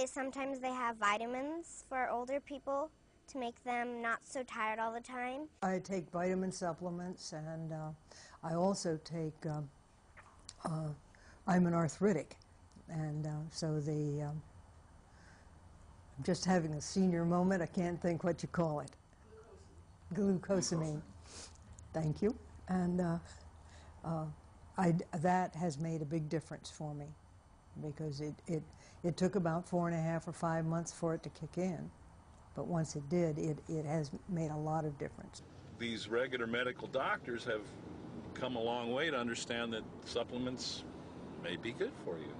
Sometimes they have vitamins for older people to make them not so tired all the time. I take vitamin supplements, and I also take, I'm an arthritic, and I'm just having a senior moment. I can't think what you call it. Glucosamine. Thank you. And that has made a big difference for me, because it took about 4.5 or 5 months for it to kick in. But once it did, it has made a lot of difference. These regular medical doctors have come a long way to understand that supplements may be good for you.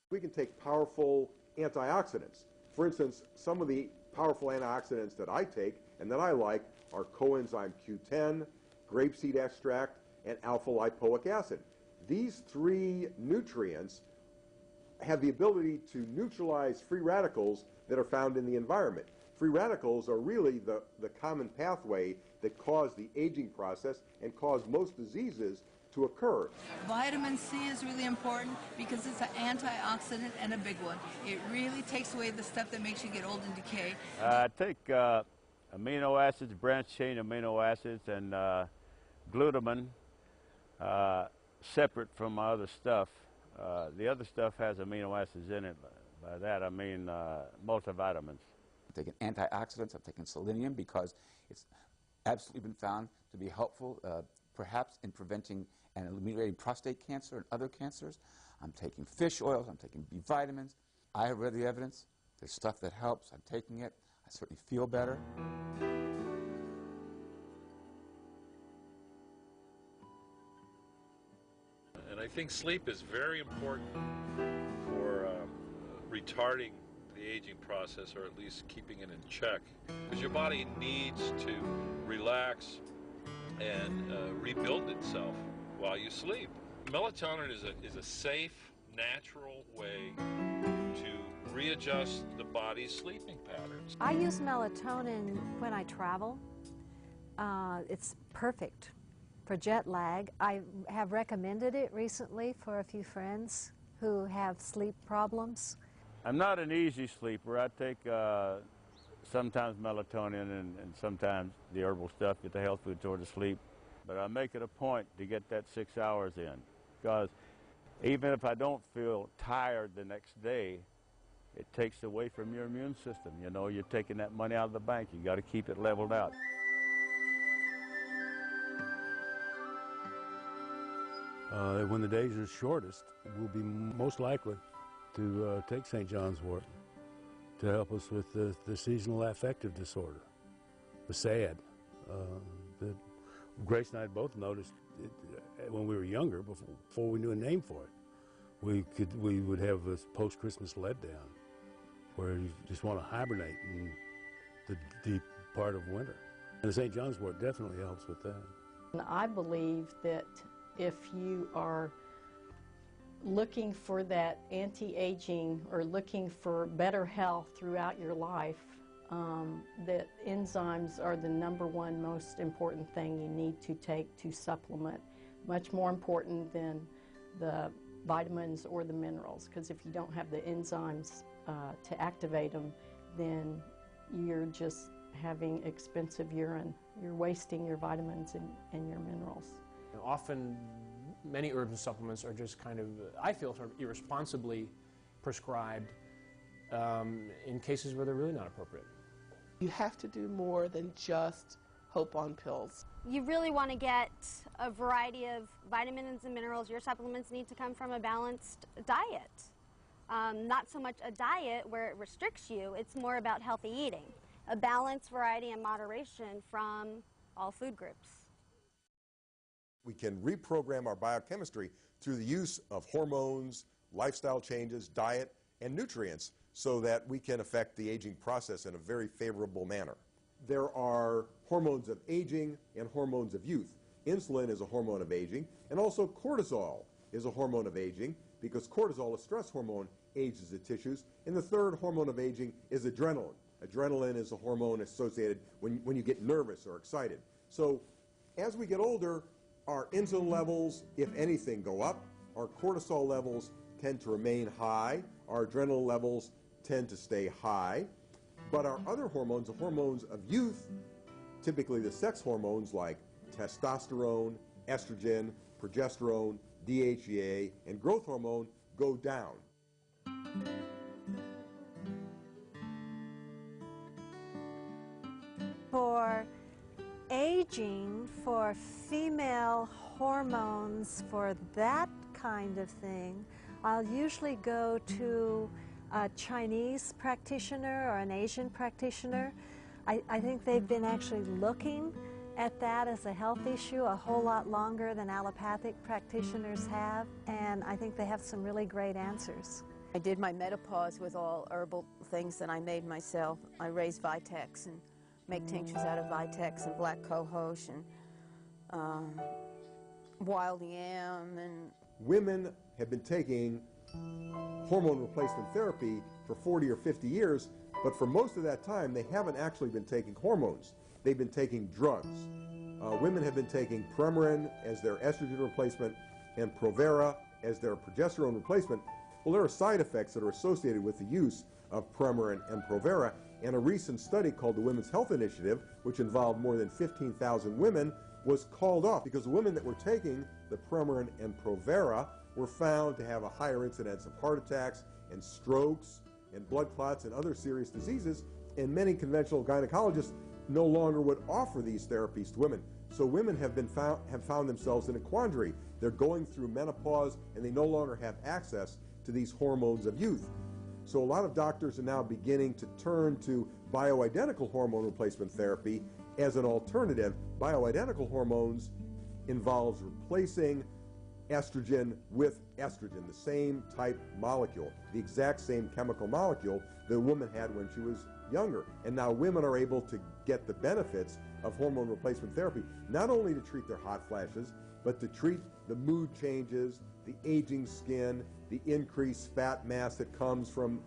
We can take powerful antioxidants. For instance, some of the powerful antioxidants that I take and that I like are coenzyme Q10, grapeseed extract, and alpha-lipoic acid. These 3 nutrients have the ability to neutralize free radicals that are found in the environment. Free radicals are really the common pathway that cause the aging process and cause most diseases to occur. Vitamin C is really important because it's an antioxidant and a big one. It really takes away the stuff that makes you get old and decay. I take amino acids, branched chain amino acids, and glutamine separate from my other stuff. The other stuff has amino acids in it. By that I mean multivitamins. I'm taking antioxidants. I'm taking selenium because it's absolutely been found to be helpful, perhaps in preventing and eliminating prostate cancer and other cancers. I'm taking fish oils. I'm taking B vitamins. I have read the evidence. There's stuff that helps. I'm taking it. I certainly feel better. And I think sleep is very important for retarding the aging process, or at least keeping it in check, because your body needs to relax and rebuild itself while you sleep. Melatonin is a safe, natural way to readjust the body's sleeping patterns. I use melatonin when I travel. It's perfect for jet lag. I have recommended it recently for a few friends who have sleep problems. I'm not an easy sleeper. I take sometimes melatonin and sometimes the herbal stuff, get the health food toward the sleep. But I make it a point to get that 6 hours in, because even if I don't feel tired the next day, it takes away from your immune system. You know, you're taking that money out of the bank. You got to keep it leveled out. When the days are shortest, we'll be most likely to take St. John's wort to help us with the seasonal affective disorder, the SAD. That Grace and I both noticed when we were younger, before we knew a name for it. We would have this post-Christmas letdown where you just want to hibernate in the deep part of winter. And the St. John's wort definitely helps with that. I believe that if you are looking for that anti-aging or looking for better health throughout your life, that enzymes are the #1 most important thing you need to take to supplement, much more important than the vitamins or the minerals, because if you don't have the enzymes to activate them, then you're just having expensive urine. You're wasting your vitamins and your minerals. Often, many herbs and supplements are just kind of, I feel, sort of irresponsibly prescribed in cases where they're really not appropriate. You have to do more than just hope on pills. You really want to get a variety of vitamins and minerals. Your supplements need to come from a balanced diet. Not so much a diet where it restricts you, it's more about healthy eating. A balanced variety and moderation from all food groups. We can reprogram our biochemistry through the use of hormones, lifestyle changes, diet, and nutrients so that we can affect the aging process in a very favorable manner. There are hormones of aging and hormones of youth. Insulin is a hormone of aging, and also cortisol is a hormone of aging, because cortisol, a stress hormone, ages the tissues. And the third hormone of aging is adrenaline. Adrenaline is a hormone associated when you get nervous or excited. So as we get older, our insulin levels, if anything, go up. Our cortisol levels tend to remain high. Our adrenaline levels tend to stay high, but our other hormones, the hormones of youth, typically the sex hormones like testosterone, estrogen, progesterone, DHEA, and growth hormone, go down. For aging, for female hormones, for that kind of thing, I'll usually go to a Chinese practitioner or an Asian practitioner. I think they've been actually looking at that as a health issue a whole lot longer than allopathic practitioners have, and I think they have some really great answers. I did my menopause with all herbal things that I made myself. I raise Vitex and make tinctures out of Vitex and black cohosh and wild yam. And women have been taking hormone replacement therapy for 40 or 50 years, but for most of that time they haven't actually been taking hormones. They've been taking drugs. Women have been taking Premarin as their estrogen replacement and Provera as their progesterone replacement. Well, there are side effects that are associated with the use of Premarin and Provera, and a recent study called the Women's Health Initiative, which involved more than 15,000 women, was called off because the women that were taking the Premarin and Provera were found to have a higher incidence of heart attacks and strokes and blood clots and other serious diseases, and many conventional gynecologists no longer would offer these therapies to women. So women have found themselves in a quandary. They're going through menopause and they no longer have access to these hormones of youth. So a lot of doctors are now beginning to turn to bioidentical hormone replacement therapy as an alternative. Bioidentical hormones involves replacing estrogen with estrogen, the same type molecule, the exact same chemical molecule that a woman had when she was younger. And now women are able to get the benefits of hormone replacement therapy, not only to treat their hot flashes, but to treat the mood changes, the aging skin, the increased fat mass that comes from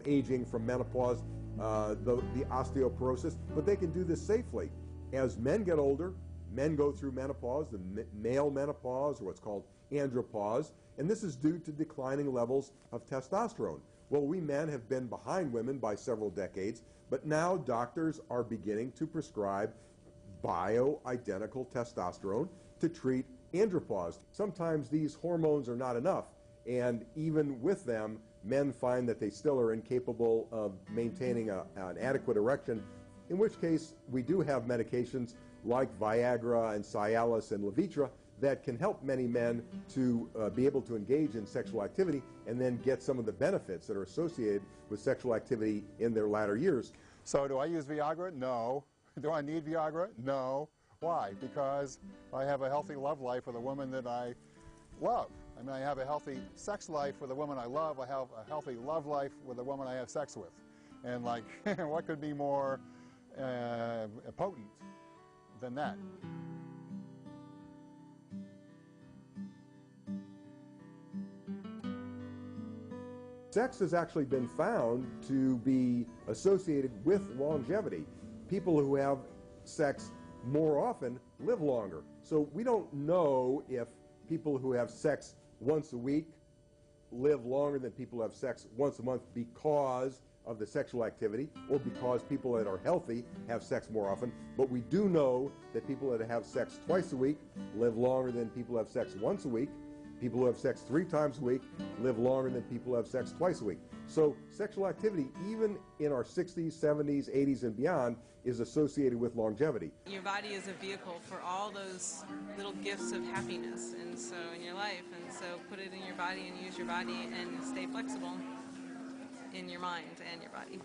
aging, from menopause, the osteoporosis. But they can do this safely. As men get older, men go through menopause, the male menopause, or what's called andropause, and this is due to declining levels of testosterone. Well, we men have been behind women by several decades, but now doctors are beginning to prescribe bioidentical testosterone to treat andropause. Sometimes these hormones are not enough, and even with them, men find that they still are incapable of maintaining an adequate erection, in which case we do have medications like Viagra and Cialis and Levitra that can help many men to be able to engage in sexual activity and then get some of the benefits that are associated with sexual activity in their latter years. So do I use Viagra? No. Do I need Viagra? No. Why? Because I have a healthy love life with a woman that I love. I mean, I have a healthy sex life with a woman I love. I have a healthy love life with a woman I have sex with. And like, what could be more potent than that? Sex has actually been found to be associated with longevity. People who have sex more often live longer. So we don't know if people who have sex once a week live longer than people who have sex once a month because of the sexual activity or because people that are healthy have sex more often. But we do know that people that have sex twice a week live longer than people who have sex once a week. People who have sex 3 times a week live longer than people who have sex twice a week. So sexual activity, even in our 60s, 70s, 80s, and beyond, is associated with longevity. Your body is a vehicle for all those little gifts of happiness, and so in your life, and so put it in your body and use your body and stay flexible in your mind and your body.